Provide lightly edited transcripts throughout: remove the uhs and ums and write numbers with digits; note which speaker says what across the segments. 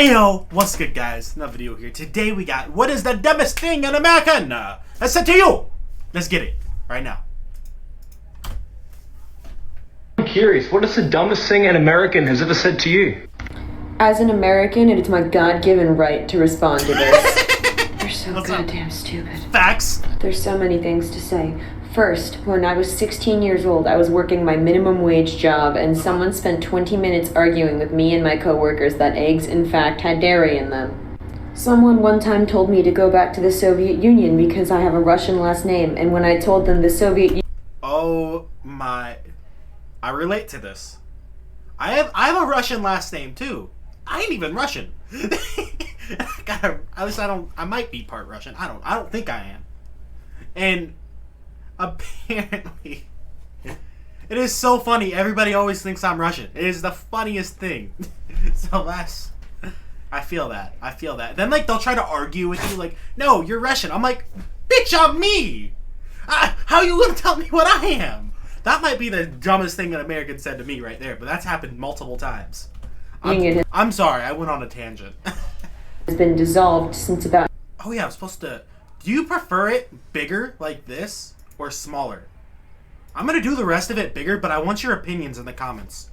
Speaker 1: Ayo, what's good guys? Another video here. Today we got what is the dumbest thing in America? That's said to you. Let's get it right now.
Speaker 2: I'm curious, what is the dumbest thing an American has ever said to you?
Speaker 3: As an American, it is my God-given right to respond to this. They're so goddamn stupid.
Speaker 1: Facts.
Speaker 3: There's so many things to say. First, when I was 16 years old, I was working my minimum wage job, and someone spent 20 minutes arguing with me and my coworkers that eggs, in fact, had dairy in them. Someone one time told me to go back to the Soviet Union because I have a Russian last name, and when I told them the Soviet Union...
Speaker 1: Oh my... I relate to this. I have a Russian last name too. I ain't even Russian. I might be part Russian. I don't think I am. And apparently, it is so funny. Everybody always thinks I'm Russian. It is the funniest thing. So I feel that. Then like they'll try to argue with you, like, no, you're Russian. I'm like, bitch, I'm me. How you gonna tell me what I am? That might be the dumbest thing an American said to me right there, but that's happened multiple times. I'm sorry, I went on a tangent.
Speaker 3: has been dissolved since about...
Speaker 1: Oh yeah, I'm supposed to... Do you prefer it bigger like this or smaller? I'm gonna do the rest of it bigger, but I want your opinions in the comments.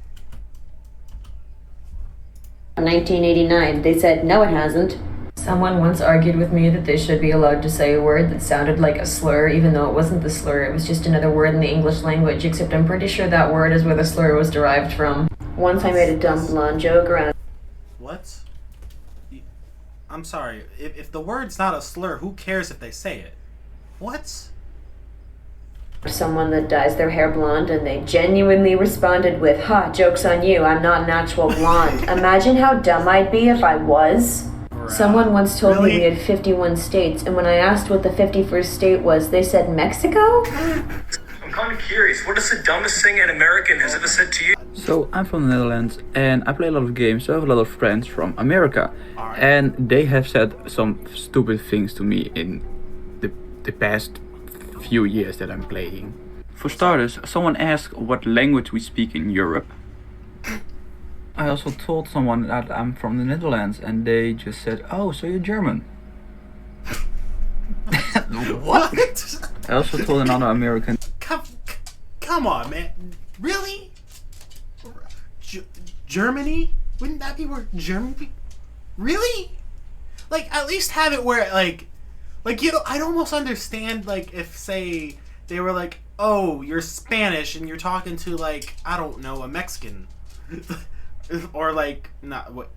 Speaker 3: 1989, they said, no it hasn't. Someone once argued with me that they should be allowed to say a word that sounded like a slur, even though it wasn't the slur, it was just another word in the English language, except I'm pretty sure that word is where the slur was derived from. Once I made a dumb blonde joke around...
Speaker 1: What? I'm sorry, if the word's not a slur, who cares if they say it? What?
Speaker 3: Someone that dyes their hair blonde, and they genuinely responded with, "Ha, joke's on you, I'm not an actual blonde." Imagine how dumb I'd be if I was. Someone once told me we had 51 states, and when I asked what the 51st state was, they said Mexico?
Speaker 2: I'm kind of curious, what is the dumbest thing an American has ever said to you?
Speaker 4: So I'm from the Netherlands and I play a lot of games, so I have a lot of friends from America. And they have said some stupid things to me in the past few years that I'm playing. For starters, someone asked what language we speak in Europe. I also told someone that I'm from the Netherlands and they just said, "Oh, so you're German."
Speaker 1: What?
Speaker 4: I also told another American.
Speaker 1: Come on, man. Really? Germany? Wouldn't that be where Germany? Really? Like, at least have it where, like, you know, I'd almost understand, like, if, say, they were like, oh, you're Spanish and you're talking to, like, I don't know, a Mexican. Or, like, not, what?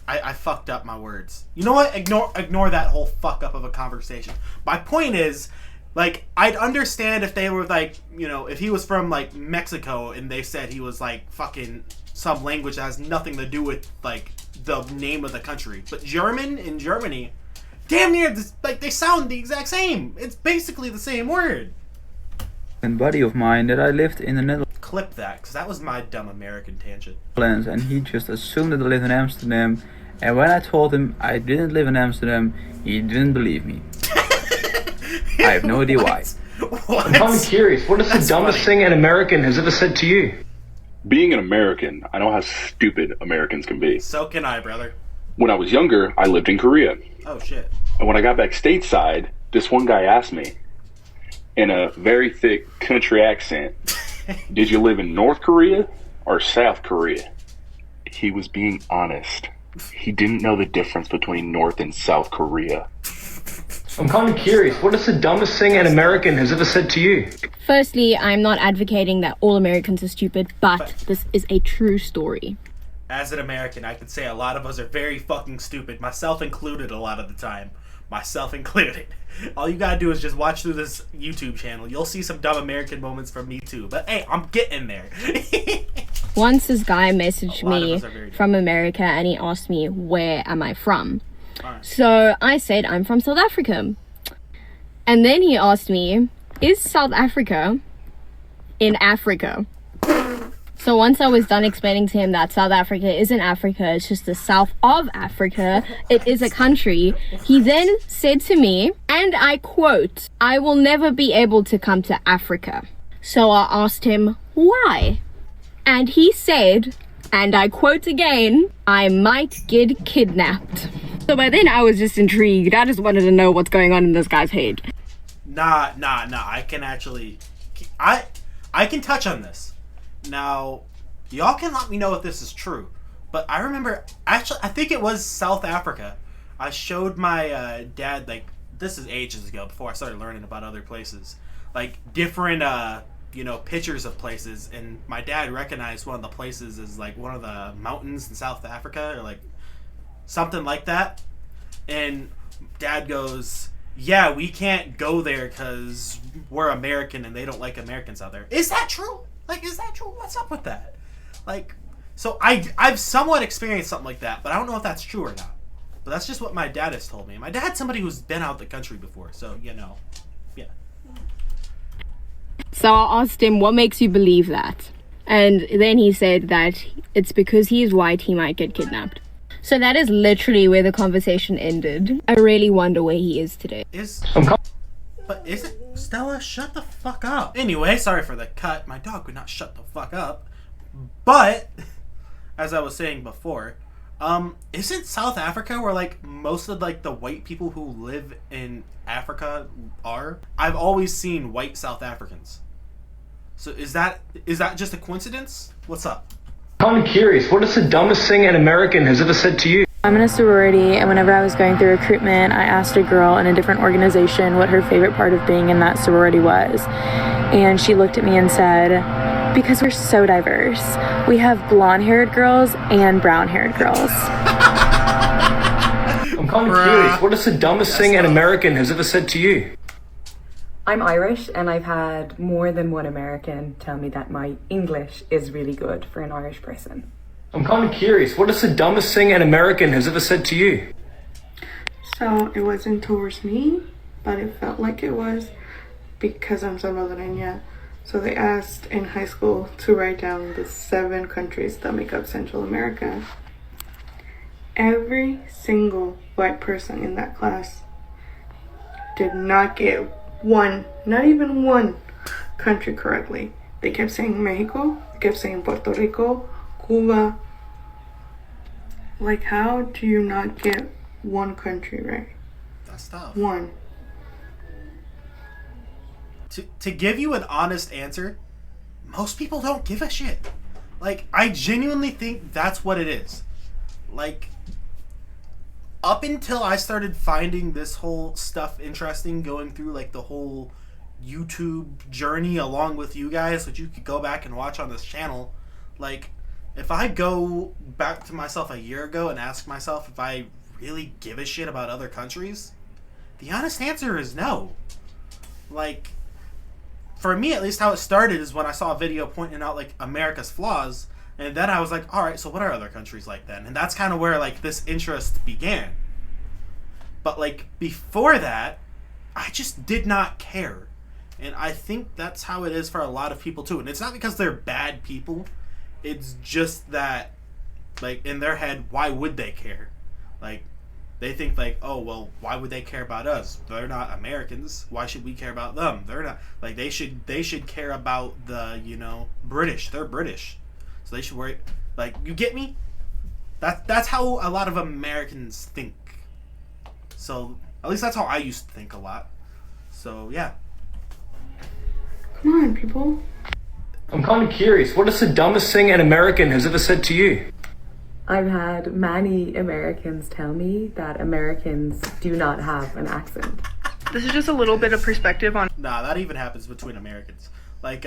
Speaker 1: I fucked up my words. You know what? Ignore that whole fuck up of a conversation. My point is, like, I'd understand if they were, like, you know, if he was from, like, Mexico and they said he was, like, fucking some language that has nothing to do with, like, the name of the country. But German in Germany, damn near, like, they sound the exact same. It's basically the same word.
Speaker 4: And buddy of mine that I lived in the Netherlands.
Speaker 1: Clip that, because that was my dumb American tangent.
Speaker 4: And he just assumed that I lived in Amsterdam. And when I told him I didn't live in Amsterdam, he didn't believe me. I have no idea why.
Speaker 1: What?
Speaker 2: I'm kind of curious, what is the dumbest thing an American has ever said to you?
Speaker 5: Being an American, I know how stupid Americans can be.
Speaker 1: So can I, brother.
Speaker 5: When I was younger, I lived in Korea.
Speaker 1: Oh, shit.
Speaker 5: And when I got back stateside, this one guy asked me, in a very thick country accent, did you live in North Korea or South Korea? He was being honest. He didn't know the difference between North and South Korea.
Speaker 2: I'm kind of curious, what is the dumbest thing an American has ever said to you?
Speaker 6: Firstly, I'm not advocating that all Americans are stupid, but this is a true story.
Speaker 1: As an American, I could say a lot of us are very fucking stupid, myself included a lot of the time. Myself included. All you gotta do is just watch through this YouTube channel. You'll see some dumb American moments from me too. But hey, I'm getting there.
Speaker 6: Once this guy messaged me from America and he asked me, where am I from? Right. So I said, I'm from South Africa. And then he asked me, is South Africa in Africa? So once I was done explaining to him that South Africa isn't Africa, it's just the south of Africa, it is a country, he then said to me, and I quote, "I will never be able to come to Africa." So I asked him, why? And he said, And I quote again, I might get kidnapped. So by then I was just intrigued. I just wanted to know what's going on in this guy's head.
Speaker 1: Nah. I can actually... I can touch on this. Now, y'all can let me know if this is true. But I remember... Actually, I think it was South Africa. I showed my dad, like... This is ages ago, before I started learning about other places. Like, different, pictures of places. And my dad recognized one of the places as, like, one of the mountains in South Africa. Or, like, something like that. And Dad goes... Yeah, we can't go there because we're American and they don't like Americans out there. Is that true? Like, is that true? What's up with that? Like, so I've somewhat experienced something like that, but I don't know if that's true or not. But that's just what my dad has told me. My dad's somebody who's been out the country before, so, yeah.
Speaker 6: So I asked him, what makes you believe that? And then he said that it's because he is white, he might get kidnapped. So that is literally where the conversation ended. I really wonder where he is today.
Speaker 1: But is it... Stella, shut the fuck up. Anyway, sorry for the cut. My dog would not shut the fuck up. But, as I was saying before, isn't South Africa where, like, most of, like, the white people who live in Africa are? I've always seen white South Africans. So is that just a coincidence? What's up?
Speaker 2: I'm curious, what is the dumbest thing an American has ever said to you?
Speaker 7: I'm in a sorority, and whenever I was going through recruitment, I asked a girl in a different organization what her favorite part of being in that sorority was. And she looked at me and said, because we're so diverse. We have blonde-haired girls and brown-haired girls.
Speaker 2: I'm kind of curious, what is the dumbest thing an American has ever said to you?
Speaker 8: I'm Irish, and I've had more than one American tell me that my English is really good for an Irish person.
Speaker 2: I'm kind of curious, what is the dumbest thing an American has ever said to you?
Speaker 9: So it wasn't towards me, but it felt like it was because I'm Salvadoreña. So they asked in high school to write down the 7 countries that make up Central America. Every single white person in that class did not get one, not even one country correctly. They kept saying Mexico, they kept saying Puerto Rico, Cuba. Like, how do you not get one country right?
Speaker 1: That's tough.
Speaker 9: One.
Speaker 1: To give you an honest answer, most people don't give a shit. Like, I genuinely think that's what it is. Like, up until I started finding this whole stuff interesting, going through, like, the whole YouTube journey along with you guys, which you could go back and watch on this channel, like, if I go back to myself a year ago and ask myself if I really give a shit about other countries, the honest answer is no. Like, for me, at least, how it started is when I saw a video pointing out, like, America's flaws, and then I was like, alright, so what are other countries like then? And that's kind of where, like, this interest began. But, like, before that, I just did not care. And I think that's how it is for a lot of people, too. And it's not because they're bad people. It's just that, like, in their head, why would they care? Like, they think, like, oh, well, why would they care about us? They're not Americans. Why should we care about them? They're not, like, they should care about the, British. They're British. So they should worry, like, you get me? That's how a lot of Americans think. So, at least that's how I used to think a lot. So, yeah.
Speaker 9: Come on, people.
Speaker 2: I'm kind of curious, what is the dumbest thing an American has ever said to you?
Speaker 8: I've had many Americans tell me that Americans do not have an accent.
Speaker 10: This is just a little bit of perspective on...
Speaker 1: Nah, that even happens between Americans. Like,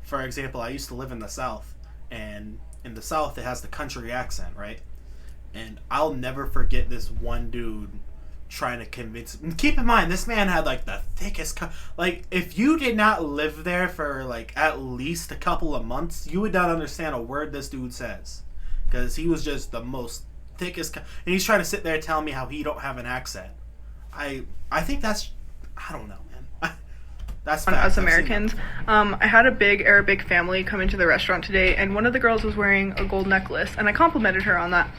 Speaker 1: for example, I used to live in the South, and in the South it has the country accent, right? And I'll never forget this one dude trying to convince... Keep in mind, this man had, like, the thickest... Like, if you did not live there for, like, at least a couple of months, you would not understand a word this dude says. Because he was just the most thickest... And he's trying to sit there telling me how he don't have an accent. I think that's... I don't know, man. That's
Speaker 10: on us Americans. I had a big Arabic family come into the restaurant today, and one of the girls was wearing a gold necklace, and I complimented her on that.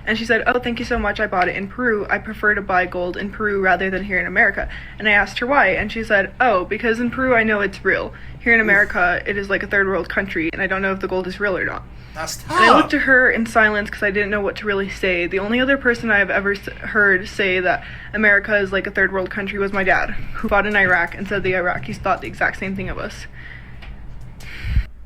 Speaker 10: And she said, oh, thank you so much, I bought it in Peru. I prefer to buy gold in Peru rather than here in America. And I asked her why, and she said, oh, because in Peru I know it's real. Here in America, it is like a third world country, and I don't know if the gold is real or not.
Speaker 1: That's tough.
Speaker 10: And I looked at her in silence because I didn't know what to really say. The only other person I've ever heard say that America is like a third world country was my dad, who fought in Iraq and said the Iraqis thought the exact same thing of us.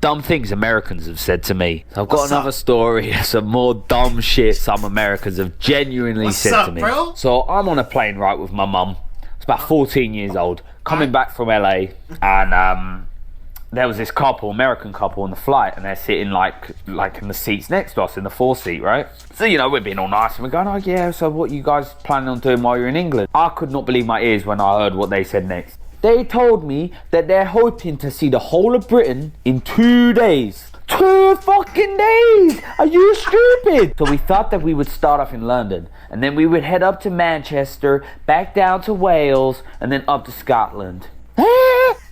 Speaker 11: Dumb things Americans have said to me. I've got another story. Some more dumb shit some Americans have genuinely said to me.
Speaker 1: Bro?
Speaker 11: So I'm on a plane, right, with my mum. It's about 14 years old, coming back from LA, and there was this couple, American couple, on the flight, and they're sitting like in the seats next to us in the 4th seat, right? So, you know, we're being all nice and we're going, oh yeah, so what you guys planning on doing while you're in England? I could not believe my ears when I heard what they said next. They told me that they're hoping to see the whole of Britain in 2 days. 2 fucking days! Are you stupid? So we thought that we would start off in London, and then we would head up to Manchester, back down to Wales, and then up to Scotland.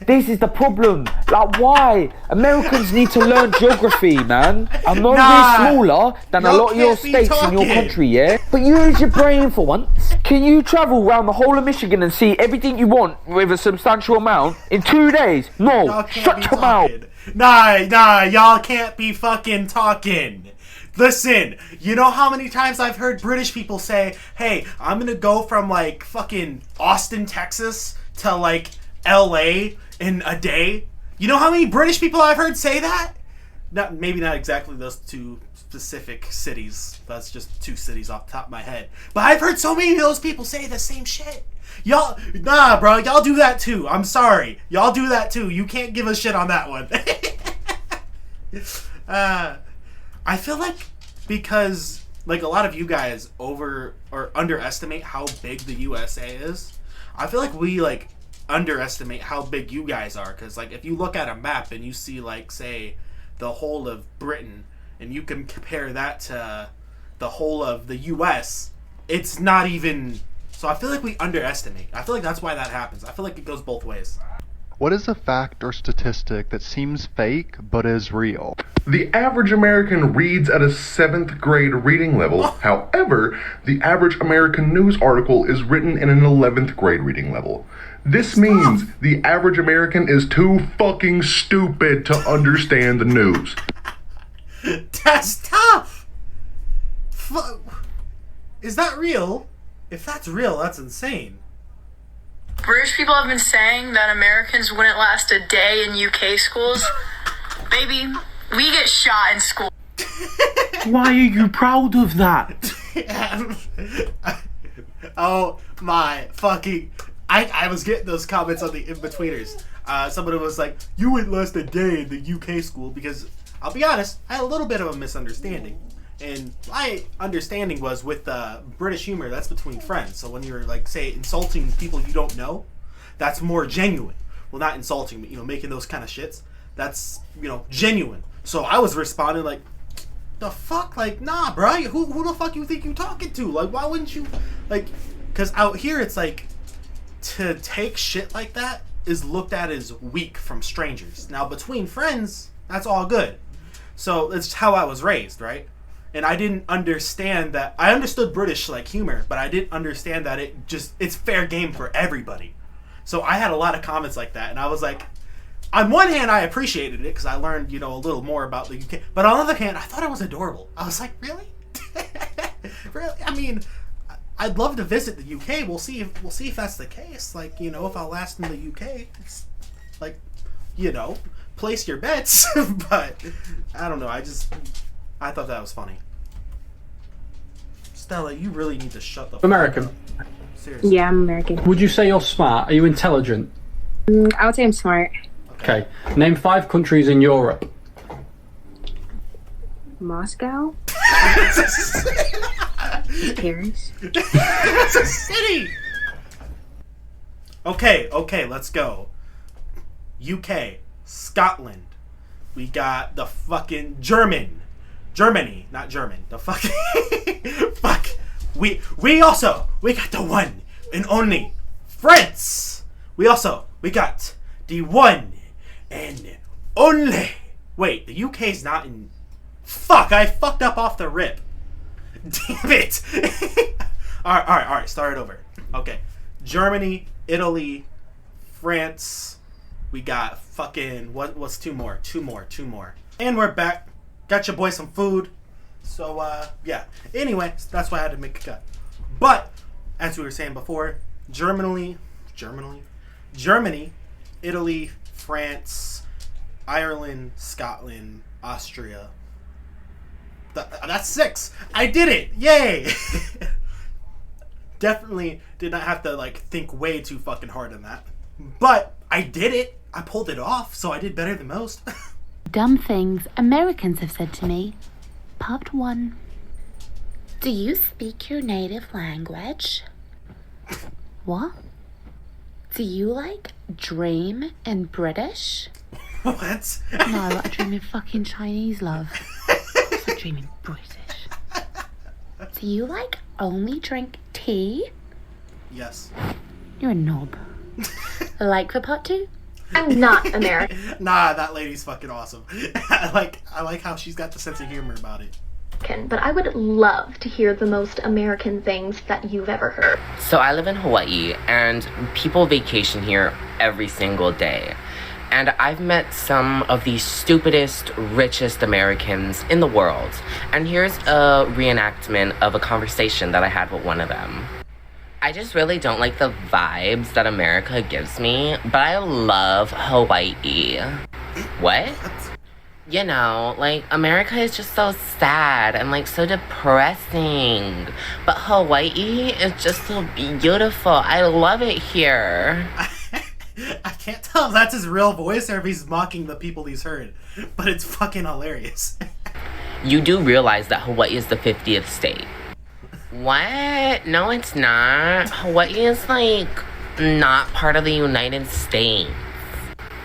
Speaker 11: This is the problem. Like, why? Americans need to learn geography, man. I know we're smaller than a lot of your states in your country, yeah? But use your brain for once. Can you travel around the whole of Michigan and see everything you want with a substantial amount in 2 days? No, shut your mouth.
Speaker 1: Nah, y'all can't be fucking talking. Listen, you know how many times I've heard British people say, hey, I'm gonna go from like fucking Austin, Texas to like LA in a day? You know how many British people I've heard say that? Maybe not exactly those 2 specific cities. That's just 2 cities off the top of my head. But I've heard so many of those people say the same shit. Y'all, nah, bro, y'all do that too. I'm sorry. Y'all do that too. You can't give a shit on that one. I feel like because like a lot of you guys over or underestimate how big the USA is, I feel like we like underestimate how big you guys are, because like if you look at a map and you see like say the whole of Britain and you can compare that to the whole of the US, it's not even. So I feel like we underestimate. I feel like that's why that happens. I feel like it goes both ways.
Speaker 12: What is a fact or statistic that seems fake but is real?
Speaker 13: The average American reads at a 7th grade reading level. However, the average American news article is written in an 11th grade reading level. This means the average American is too fucking stupid to understand the news.
Speaker 1: That's tough! Is that real? If that's real, that's insane.
Speaker 14: British people have been saying that Americans wouldn't last a day in UK schools. Baby, we get shot in school.
Speaker 15: Why are you proud of that?
Speaker 1: Oh my fucking... I was getting those comments on the in-betweeners. Somebody was like, you wouldn't last a day in the UK school, because, I'll be honest, I had a little bit of a misunderstanding. And my understanding was with British humor, that's between friends. So when you're, like, say, insulting people you don't know, that's more genuine. Well, not insulting, but, you know, making those kind of shits. That's, you know, genuine. So I was responding like, the fuck? Like, nah, bro. Who the fuck you think you talking to? Like, why wouldn't you? Like, because out here it's like, to take shit like that is looked at as weak from strangers. Now, between friends, that's all good. So it's how I was raised, right? And I didn't understand that. I understood British like humor, but I didn't understand that it's fair game for everybody. So I had a lot of comments like that, and I was like, on one hand, I appreciated it because I learned, you know, a little more about the UK. But on the other hand, I thought it was adorable. I was like, really? Really? I mean, I'd love to visit the UK. We'll see if that's the case. Like, you know, if I'll last in the UK, it's like, you know, place your bets. But I don't know. I thought that was funny. Stella, you really need to shut the
Speaker 15: American.
Speaker 1: fuck up. Seriously.
Speaker 16: Yeah, I'm American.
Speaker 15: Would you say you're smart? Are you intelligent?
Speaker 16: I would say I'm smart.
Speaker 15: Okay. Name 5 countries in Europe.
Speaker 16: Moscow? Paris?
Speaker 1: That's a city! Okay, let's go. UK, Scotland. We got the fucking Germany, not German. The fucking fuck. We got the one and only France. We got the one and only. Wait, the UK's not in. Fuck! I fucked up off the rip. Damn it! All right. Start it over. Okay, Germany, Italy, France. We got fucking what's two more? And we're back. got your boy some food. So, yeah. Anyway, that's why I had to make a cut. But, as we were saying before, Germany, Italy, France, Ireland, Scotland, Austria. That's 6. I did it! Yay! Definitely did not have to, like, think way too fucking hard on that. But I did it. I pulled it off, so I did better than most.
Speaker 17: Dumb things Americans have said to me. Part 1. Do you speak your native language? What? Do you, like, dream in British?
Speaker 1: What?
Speaker 17: No, I dream in fucking Chinese, love. I dream in British. Do you, like, only drink tea?
Speaker 1: Yes.
Speaker 17: You're a knob. Like for part 2?
Speaker 6: I'm not American.
Speaker 1: Nah, that lady's fucking awesome. I like how she's got the sense of humor about it.
Speaker 6: But I would love to hear the most American things that you've ever heard.
Speaker 18: So I live in Hawaii, and people vacation here every single day. And I've met some of the stupidest, richest Americans in the world. And here's a reenactment of a conversation that I had with one of them. I just really don't like the vibes that America gives me, but I love Hawaii. What? You know, like, America is just so sad and, like, so depressing. But Hawaii is just so beautiful. I love it here.
Speaker 1: I can't tell if that's his real voice or if he's mocking the people he's heard. But it's fucking hilarious.
Speaker 18: You do realize that Hawaii is the 50th state. What? No, it's not. Hawaii is, like, not part of the United States.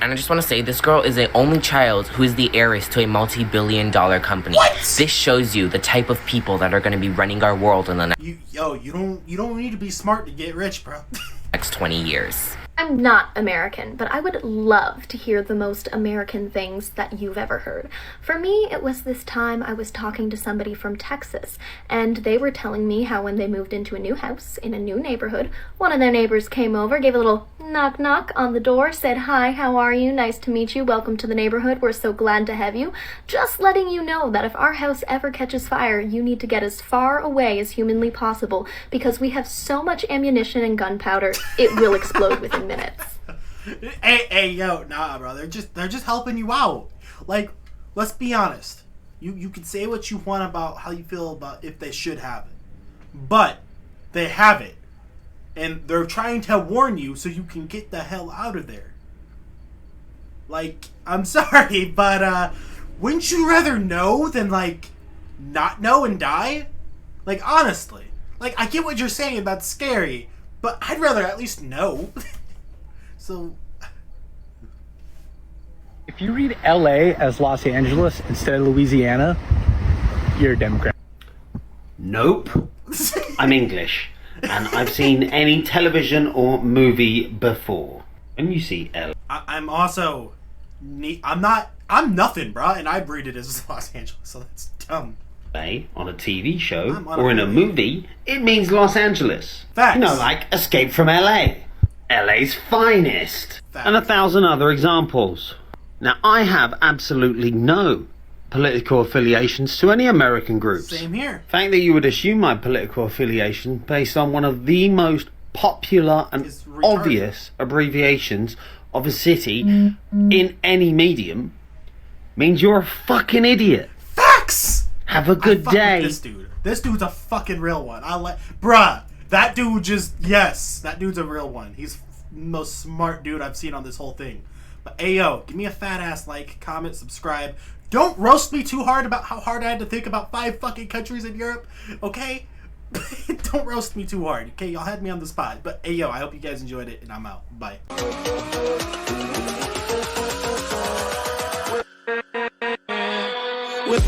Speaker 18: And I just want to say, this girl is the only child who is the heiress to a multi-billion-dollar company.
Speaker 1: What?
Speaker 18: This shows you the type of people that are going to be running our world in the
Speaker 1: You don't need to be smart to get rich, bro.
Speaker 18: next 20 years.
Speaker 6: I'm not American, but I would love to hear the most American things that you've ever heard. For me, it was this time I was talking to somebody from Texas, and they were telling me how when they moved into a new house in a new neighborhood, one of their neighbors came over, gave a little knock knock on the door, said, "Hi, how are you? Nice to meet you. Welcome to the neighborhood. We're so glad to have you. Just letting you know that if our house ever catches fire, you need to get as far away as humanly possible because we have so much ammunition and gunpowder, it will explode within minutes."
Speaker 1: Hey, yo, nah, bro. They're just helping you out. Like, let's be honest. You can say what you want about how you feel about if they should have it, but they have it, and they're trying to warn you so you can get the hell out of there. Like, I'm sorry, but wouldn't you rather know than like not know and die? Like, honestly, like I get what you're saying about scary, but I'd rather at least know. So,
Speaker 19: if you read LA as Los Angeles instead of Louisiana, you're a Democrat.
Speaker 20: Nope. I'm English, and I've seen any television or movie before. When you see LA,
Speaker 1: I'm also I'm nothing, bro, and I breed it as Los Angeles, so that's dumb.
Speaker 20: on a TV show or in a movie, it means Los Angeles.
Speaker 1: Facts.
Speaker 20: You know, like Escape from LA. LA's finest.
Speaker 1: Facts.
Speaker 20: And 1,000 other examples. Now, I have absolutely no political affiliations to any American groups.
Speaker 1: Same here.
Speaker 20: The fact that you would assume my political affiliation based on one of the most popular and obvious abbreviations of a city in any medium means you're a fucking idiot.
Speaker 1: Facts!
Speaker 20: Have a good day.
Speaker 1: This dude. This dude's a fucking real one. Bruh, that dude that dude's a real one. He's the most smart dude I've seen on this whole thing. But ayo, give me a fat ass like, comment, subscribe. Don't roast me too hard about how hard I had to think about 5 fucking countries in Europe, okay? Don't roast me too hard, okay? Y'all had me on the spot. But ayo, I hope you guys enjoyed it, and I'm out. Bye.
Speaker 21: With